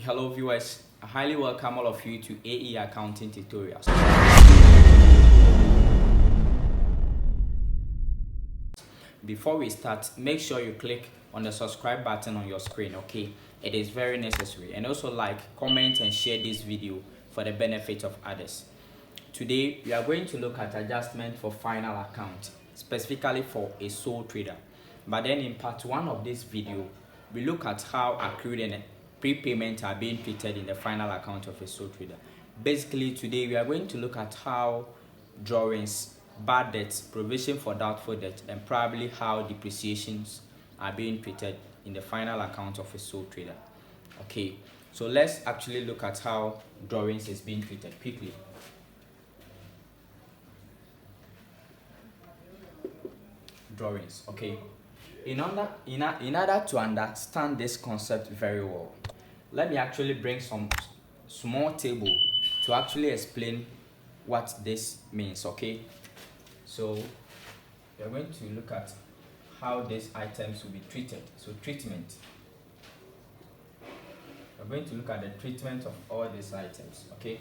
Hello viewers, I highly welcome all of you to AE Accounting Tutorials. Before we start, make sure you click on the subscribe button on your screen, okay? It is very necessary. And also like, comment and share this video for the benefit of others. Today, we are going to look at adjustment for final account, specifically for a sole trader. But then in part 1 of this video, we look at how accrued and prepayment are being treated in the final account of a sole trader. Basically, today we are going to look at how drawings, bad debts, provision for doubtful debt, and probably how depreciations are being treated in the final account of a sole trader. Okay, so let's actually look at how drawings is being treated quickly. Drawings, okay. In order to understand this concept very well, let me actually bring some small table to actually explain what this means, okay? So we're going to look at how these items will be treated. So treatment. We're going to look at the treatment of all these items, okay?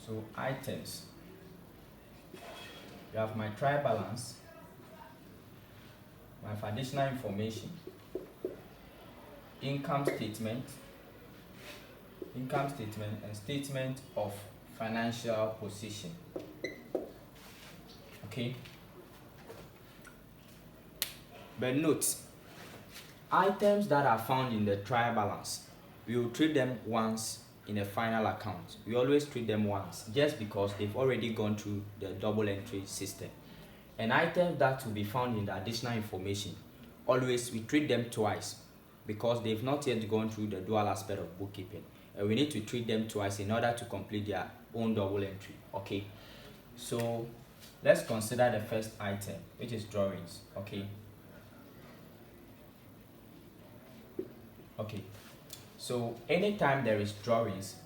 So items, you have my trial balance, my additional information, income statement, and statement of financial position. Okay. But note, items that are found in the trial balance, we will treat them once in a final account. We always treat them once just because they've already gone through the double entry system. And items that will be found in the additional information, always we treat them twice because they've not yet gone through the dual aspect of bookkeeping, and we need to treat them twice in order to complete their own double entry. Okay, so let's consider the first item, which is drawings. Okay, so anytime there is drawings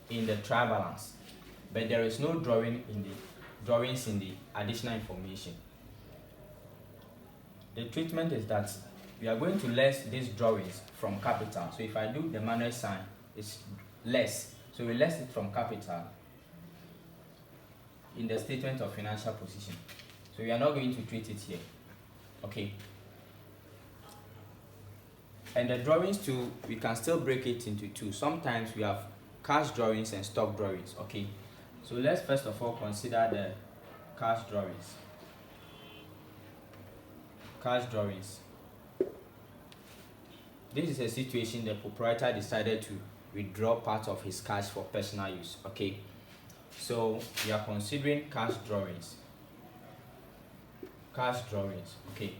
in the trial balance, but there is no drawings in the additional information, the treatment is that we are going to less these drawings from capital. So if I do the manual sign, it's less. So we less it from capital in the statement of financial position. So we are not going to treat it here. Okay. And the drawings too, we can still break it into two. Sometimes we have cash drawings and stock drawings. Okay. So let's first of all consider the cash drawings. Cash drawings. This is a situation the proprietor decided to withdraw part of his cash for personal use. Okay. So we are considering cash drawings. Cash drawings. Okay.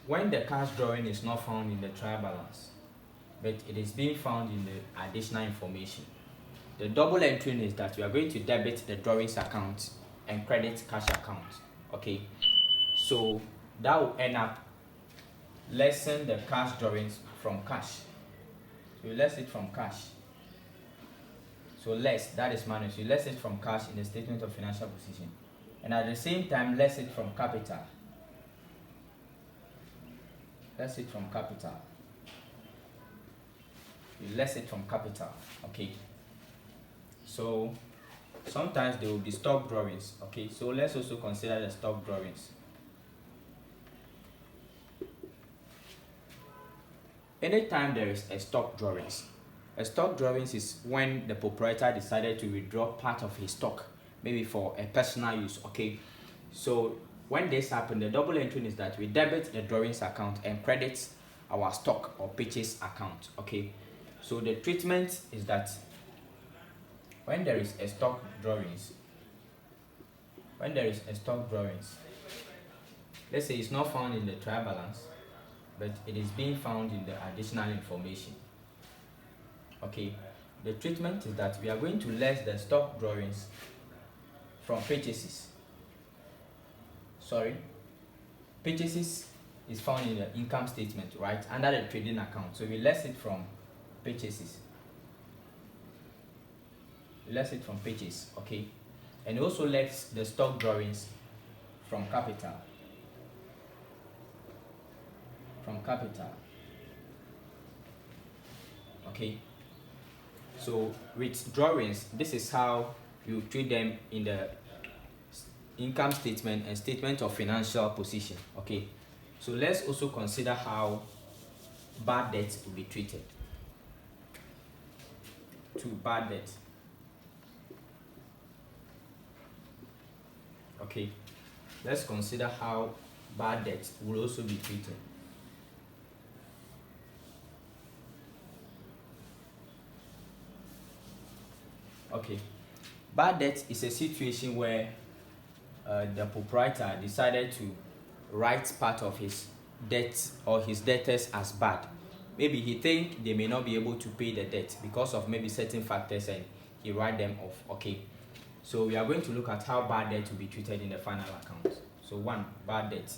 When the cash drawing is not found in the trial balance, but it is being found in the additional information, the double entry is that we are going to debit the drawings account and credit cash account. Okay, so that will end up lessen the cash drawings from cash. So you less it from cash. So less, that is minus. You less it from cash in the statement of financial position, and at the same time less it from capital. Less it from capital. You less it from capital. Okay. So sometimes there will be stock drawings. Okay. So let's also consider the stock drawings. Anytime there is a stock drawings is when the proprietor decided to withdraw part of his stock, maybe for a personal use. Okay. So when this happens, the double entry is that we debit the drawings account and credit our stock or purchase account. Okay, so the treatment is that when there is a stock drawings, let's say it's not found in the trial balance, but it is being found in the additional information. Okay, the treatment is that we are going to less the stock drawings from purchases. Purchases is found in the income statement, right, under the trading account. So we less it from purchases. You less it from purchase, okay? And you also less the stock drawings from capital. Okay, so with drawings, this is how you treat them in the income statement and statement of financial position. Okay, so let's also consider how bad debt will be treated. Bad debt. Okay, let's consider how bad debt will also be treated. Okay, bad debt is a situation where the proprietor decided to write part of his debt or his debtors as bad. Maybe he think they may not be able to pay the debt because of maybe certain factors, and he write them off. Okay, so we are going to look at how bad debt will be treated in the final account. So 1, bad debt.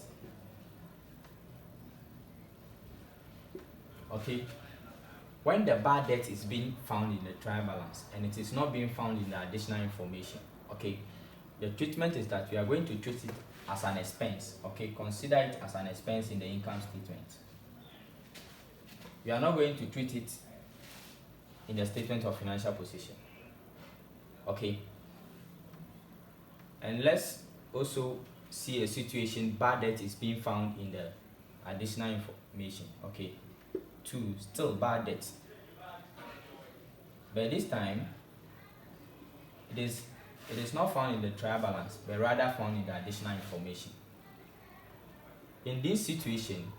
Okay, when the bad debt is being found in the trial balance and it is not being found in the additional information, okay, the treatment is that we are going to treat it as an expense. Okay, consider it as an expense in the income statement. We are not going to treat it in the statement of financial position. Okay, and let's also see a situation bad debt is being found in the additional information. Okay, 2, still bad debt, but this time it is not found in the trial balance, but rather found in the additional information. In this situation,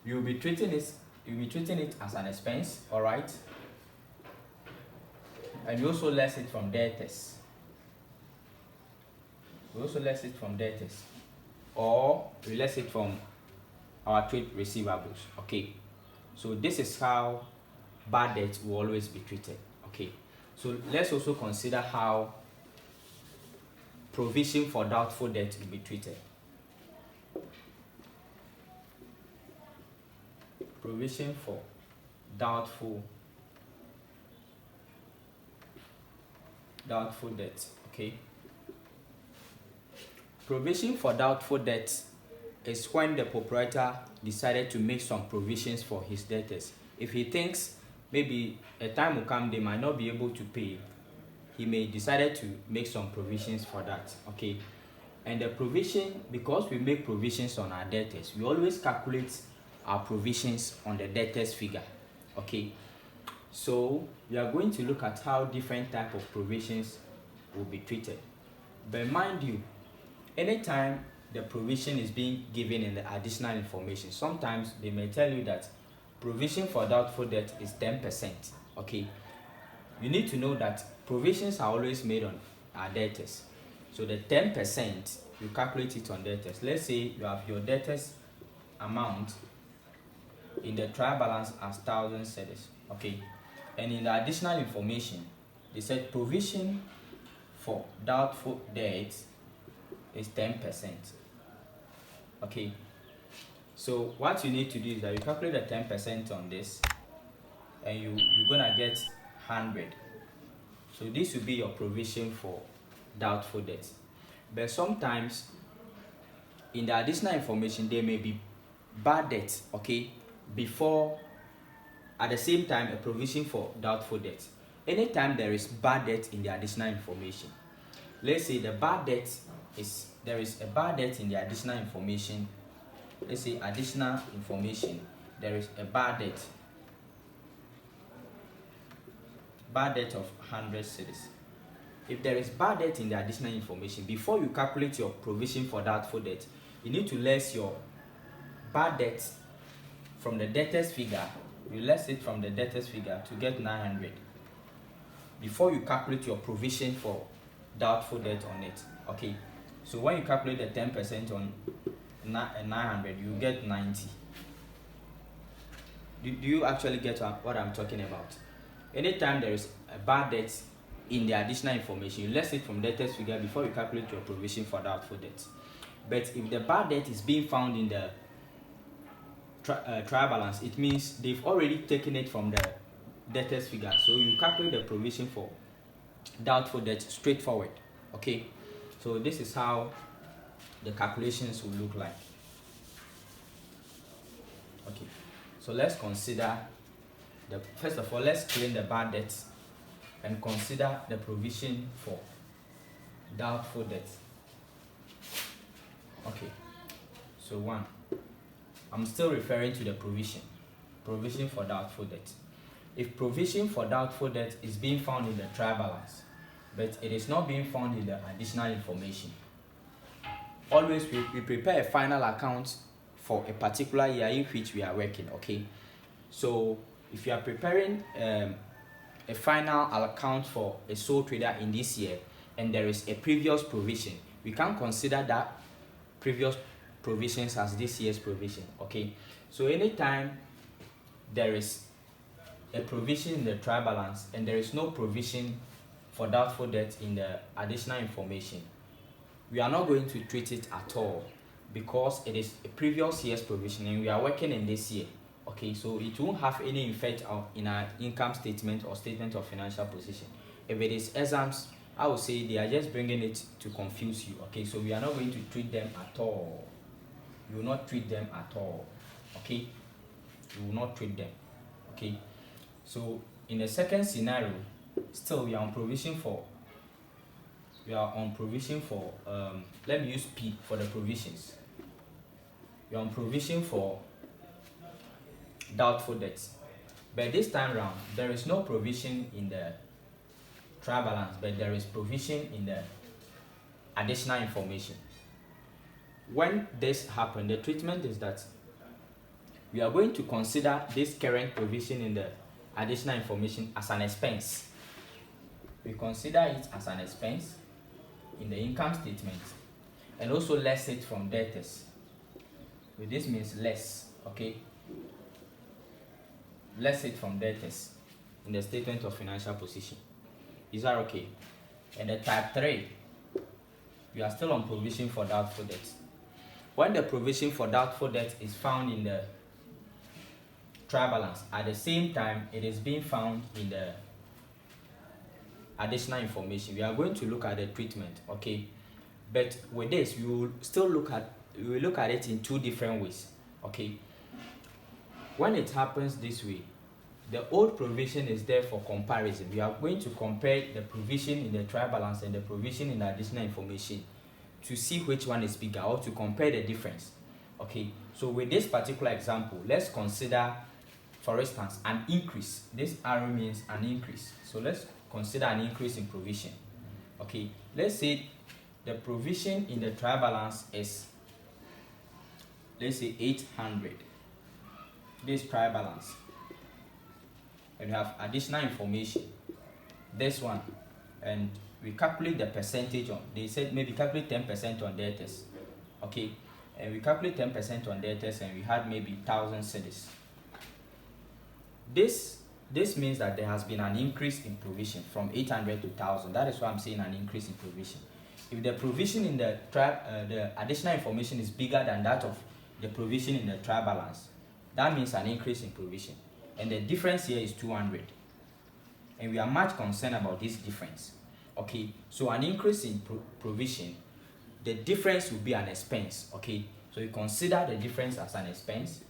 you'll be treating it as an expense, all right? And you also less it from debtors. Or we less it from our trade receivables. Okay, so this is how bad debt will always be treated. Okay, so let's also consider how provision for doubtful debt will be treated. Provision for doubtful debt. Okay, provision for doubtful debt is when the proprietor decided to make some provisions for his debtors. If he thinks maybe a time will come they might not be able to pay, he may decide to make some provisions for that. Okay, and the provision, because we make provisions on our debtors, we always calculate our provisions on the debtors figure. Okay, so we are going to look at how different type of provisions will be treated. But mind you, anytime the provision is being given in the additional information, sometimes they may tell you that provision for doubtful debt is 10%. Okay, you need to know that provisions are always made on our debtors. So the 10%, you calculate it on debtors. Let's say you have your debtors amount in the trial balance as 1,000 cedis. Okay, and in the additional information, they said provision for doubtful debt is 10%. Okay, so what you need to do is that you calculate the 10% on this, and you're gonna get 100. So this will be your provision for doubtful debt. But sometimes in the additional information there may be bad debt, okay, before at the same time a provision for doubtful debt. Anytime there is bad debt in the additional information, let's say the bad debt is, there is a bad debt in the additional information. Let's say additional information, there is a bad debt of 100 cedis. If there is bad debt in the additional information, before you calculate your provision for doubtful debt, you need to less your bad debt from the debtors figure. You less it from the debtors figure to get 900 before you calculate your provision for doubtful debt on it. Okay, so when you calculate the 10% on 900, you get 90. Do you actually get what I'm talking about? Anytime there is a bad debt in the additional information, you less it from debtors figure before you calculate your provision for doubtful debt. But if the bad debt is being found in the trial balance, it means they've already taken it from debtors figure. So you calculate the provision for doubtful debt straightforward. Okay, so this is how the calculations will look like. Okay, so let's consider first of all, let's claim the bad debts and consider the provision for doubtful debt. Okay, so one, I'm still referring to the provision for doubtful debt. If provision for doubtful debt is being found in the trial balance, but it is not being found in the additional information, always we prepare a final account for a particular year in which we are working. Okay, so if you are preparing a final account for a sole trader in this year and there is a previous provision, we can consider that previous provisions as this year's provision. Okay, so anytime there is a provision in the trial balance and there is no provision for doubtful debt in the additional information, we are not going to treat it at all because it is a previous year's provision and we are working in this year. Okay, so it won't have any effect in our income statement or statement of financial position. If it is exams, I would say they are just bringing it to confuse you. Okay, so we are not going to treat them at all. We will not treat them at all. Okay, we will not treat them. Okay, so in the second scenario, still we are on provision for let me use P for the provisions. We are on provision for doubtful debts, but this time round there is no provision in the trial balance, but there is provision in the additional information. When this happens, the treatment is that we are going to consider this current provision in the additional information as an expense. We consider it as an expense in the income statement and also less it from debtors. So this means less. Okay, less it from debtors in the statement of financial position. Is that okay? And the type 3, we are still on provision for doubtful debt. When the provision for doubtful debt is found in the trial balance, at the same time it is being found in the additional information, we are going to look at the treatment. Okay, but with this we will still look at it in two different ways. Okay, when it happens this way, the old provision is there for comparison. We are going to compare the provision in the trial balance and the provision in the additional information to see which one is bigger, or to compare the difference. Okay, so with this particular example, let's consider, for instance, an increase. This arrow means an increase, so let's consider an increase in provision. Okay, let's say the provision in the trial balance is, let's say, 800. This trial balance, and we have additional information, this one, and we calculate the percentage on, they said maybe calculate 10% on debtors. Okay, and we calculate 10% on debtors and we had maybe 1,000 cedis. This means that there has been an increase in provision from 800 to 1,000. That is why I'm saying an increase in provision. If the provision in the the additional information is bigger than that of the provision in the trial balance, that means an increase in provision, and the difference here is 200, and we are much concerned about this difference. Okay, so an increase in provision, the difference will be an expense. Okay, so you consider the difference as an expense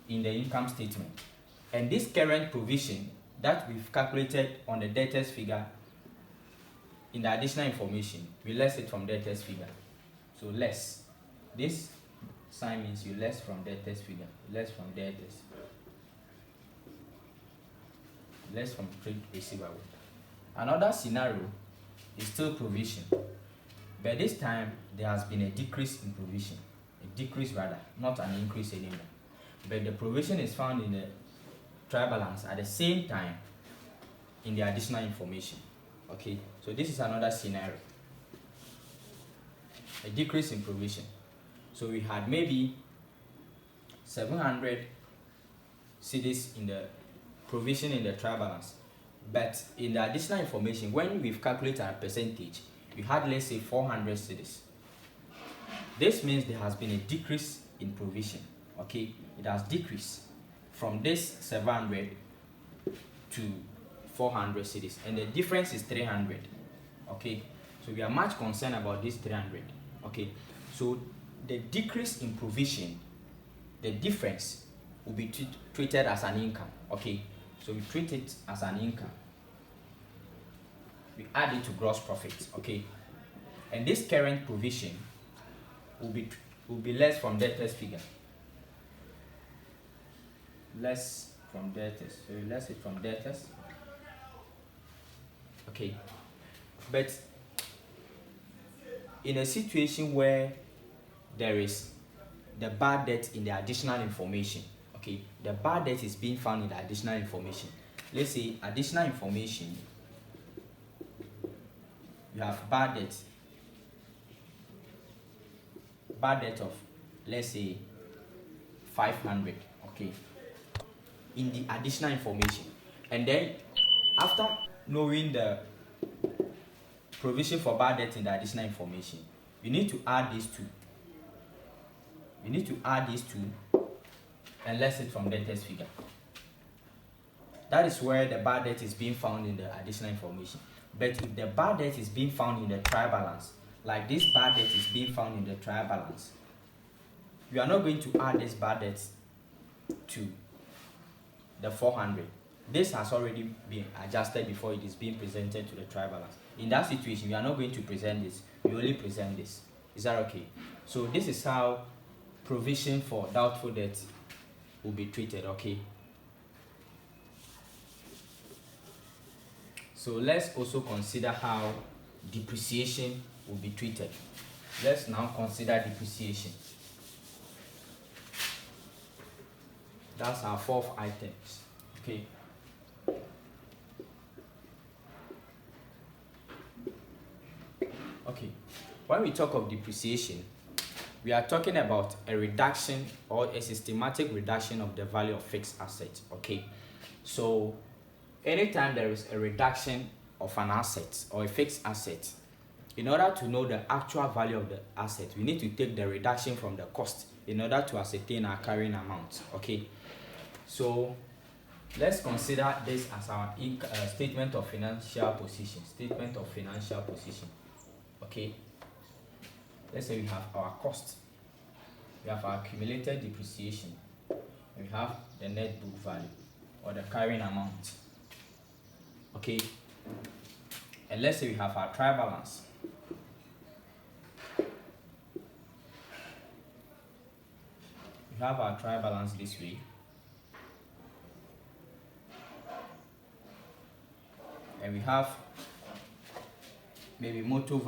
in the income statement, and this current provision that we've calculated on the debtors figure in the additional information, we less it from debtors figure. So less, this sign means you less from debtors figure, less from debtors, less from trade receivable. Another scenario is still provision, but this time there has been a decrease in provision, a decrease rather, not an increase anymore. But the provision is found in the trial balance at the same time in the additional information. Okay, so this is another scenario, a decrease in provision. So we had maybe 700 cedis in the provision in the trial balance, but in the additional information, when we've calculated a percentage, we had, let's say, 400 cedis. This means there has been a decrease in provision. Okay, it has decreased from this 700 to 400 cedis, and the difference is 300. Okay, so we are much concerned about this 300. Okay, so the decrease in provision, the difference, will be treated as an income. Okay, so we treat it as an income. We add it to gross profit. Okay, and this current provision will be less from debtors figure. Less from debtors. So we less it from debtors. Okay, but in a situation where there is the bad debt in the additional information, okay, the bad debt is being found in the additional information. Let's say additional information, you have bad debt of, let's say, 500, okay, in the additional information. And then after knowing the provision for bad debt in the additional information, you need to add these two. You need to add these two and less it from debtors figure. That is where the bad debt is being found in the additional information. But if the bad debt is being found in the trial balance, like this bad debt is being found in the trial balance, you are not going to add this bad debt to the 400. This has already been adjusted before it is being presented to the trial balance. In that situation, you are not going to present this, you only present this. Is that okay? So this is how provision for doubtful debt will be treated. Okay, so let's also consider how depreciation will be treated. Let's now consider depreciation. That's our fourth items. Okay, okay, when we talk of depreciation, we are talking about a reduction or a systematic reduction of the value of fixed assets. Okay, so anytime there is a reduction of an asset or a fixed asset, in order to know the actual value of the asset, we need to take the reduction from the cost in order to ascertain our carrying amount. Okay, so let's consider this as our statement of financial position. Statement of financial position. Okay, let's say we have our cost, we have our accumulated depreciation, we have the net book value or the carrying amount. Okay, and let's say we have our trial balance. We have our trial balance this way. And we have maybe motor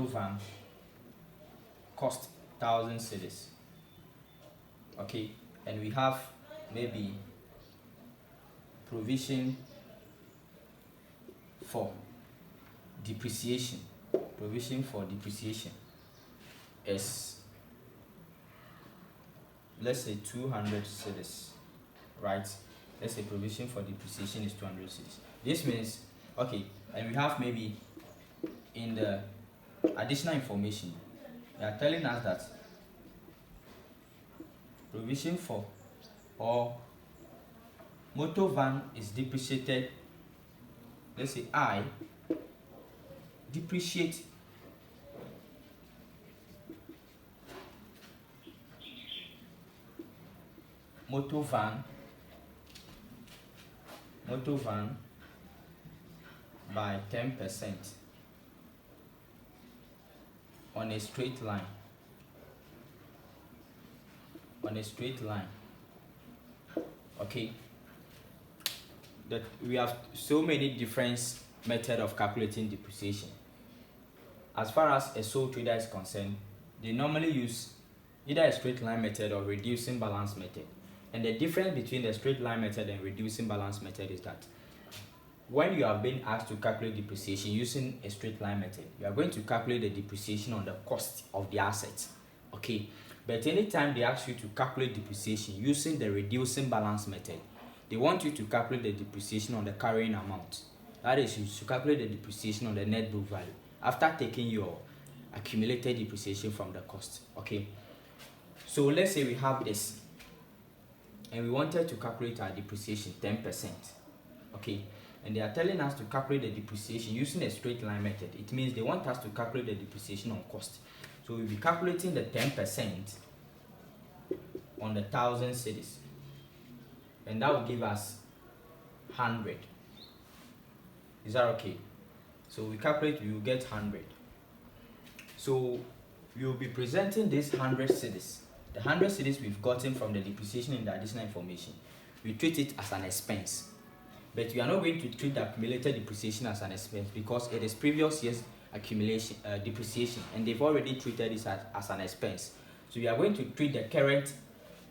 van cost 1,000 cedis. Okay, and we have maybe provision for depreciation. Provision for depreciation is, let's say, 200 cedis, right? Let's say provision for depreciation is 200 cedis. This means, okay, and we have maybe in the additional information, they are telling us that provision for or motor van is depreciated. Let's say I depreciate motor van by 10% on a straight line. Okay, that we have so many different methods of calculating depreciation. As far as a sole trader is concerned, they normally use either a straight line method or reducing balance method. And the difference between the straight line method and reducing balance method is that when you have been asked to calculate depreciation using a straight line method, you are going to calculate the depreciation on the cost of the assets. Okay, but anytime they ask you to calculate depreciation using the reducing balance method, they want you to calculate the depreciation on the carrying amount. That is, you should calculate the depreciation on the net book value after taking your accumulated depreciation from the cost. Okay, So let's say we have this and we wanted to calculate our depreciation 10%. Okay, and they are telling us to calculate the depreciation using a straight line method. It means they want us to calculate the depreciation on cost. So we'll be calculating the 10% on the 1,000 cedis, and that will give us 100. Is that okay? So we calculate, we will get 100. So we will be presenting this 100 cedis. The 100 cedis we've gotten from the depreciation in the additional information. We treat it as an expense. But we are not going to treat the accumulated depreciation as an expense because it is previous year's accumulation depreciation, and they've already treated it as an expense. So we are going to treat the current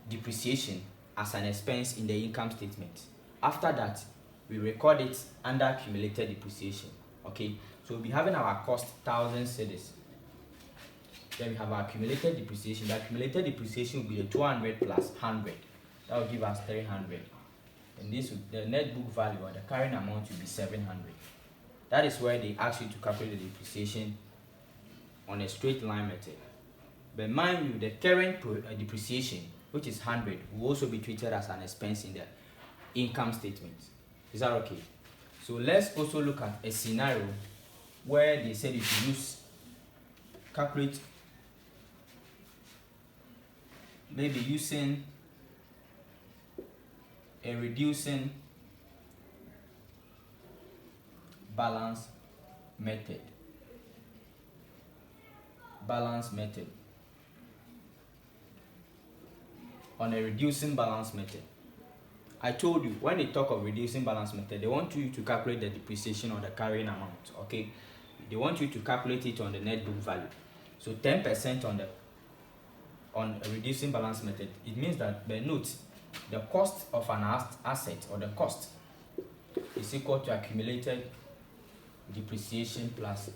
depreciation as an expense in the income statement. After that, we record it under accumulated depreciation. Okay, so we'll be having our cost 1,000 cedis. Then we have our accumulated depreciation. The accumulated depreciation will be the 200 plus 100. That will give us 300. And this the net book value or the carrying amount will be 700. That is where they ask you to calculate the depreciation on a straight line method. But mind you, the current depreciation, which is 100, will also be treated as an expense in the income statement. Is that okay? So let's also look at a scenario where they said if you calculate maybe using a reducing balance method. On a reducing balance method. I told you, when they talk of reducing balance method, they want you to calculate the depreciation or the carrying amount. Okay, they want you to calculate it on the net book value. So 10% on a reducing balance method, it means that, but note, the cost of an asset or the cost is equal to accumulated depreciation plus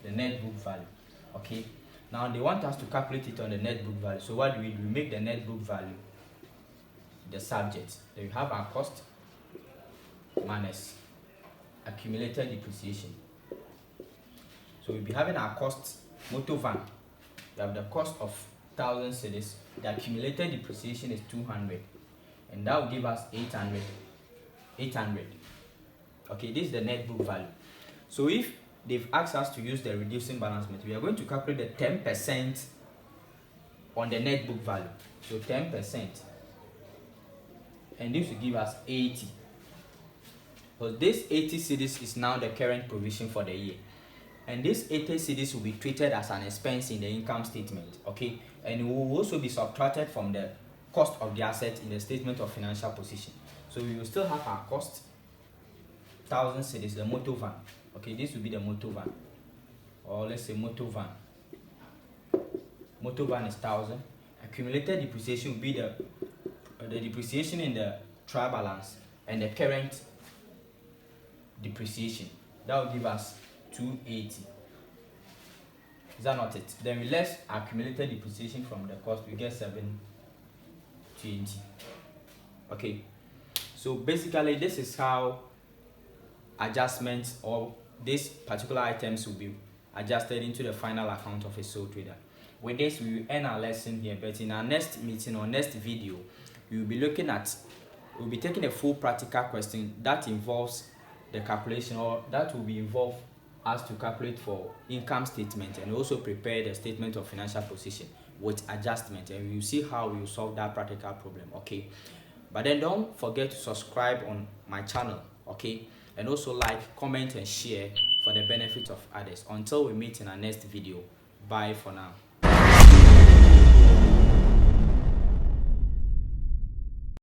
the net book value. Okay, now they want us to calculate it on the net book value. So what do? We make the net book value the subject. Then we have our cost minus accumulated depreciation. So we'll be having our cost motor van. We have the cost of 1,000 cedis. The accumulated depreciation is 200, and that will give us 800. Okay, this is the net book value. So if they've asked us to use the reducing balance method, we are going to calculate the 10% on the net book value. So 10%, and this will give us 80. Because this 80 cedis is now the current provision for the year, and this 80 cedis will be treated as an expense in the income statement. Okay, and it will also be subtracted from the cost of the asset in the statement of financial position. So we will still have our cost 1,000 cedis, the motor van. Okay, this will be the motor van, or let's say motor van. Motor van is 1,000. Accumulated depreciation will be the depreciation in the trial balance and the current depreciation. That will give us 280. Is that not it? Then we less accumulated depreciation from the cost, we get 720. Okay, so basically this is how adjustments or these particular items will be adjusted into the final account of a sole trader. With this, we will end our lesson here, but in our next meeting or next video, we will be looking at, we'll be taking a full practical question that involves the calculation, or that will be involved as to calculate for income statement and also prepare the statement of financial position with adjustment, and we will see how we will solve that practical problem. Okay, but then don't forget to subscribe on my channel. Okay, and also like, comment and share for the benefit of others. Until we meet in our next video, bye for now.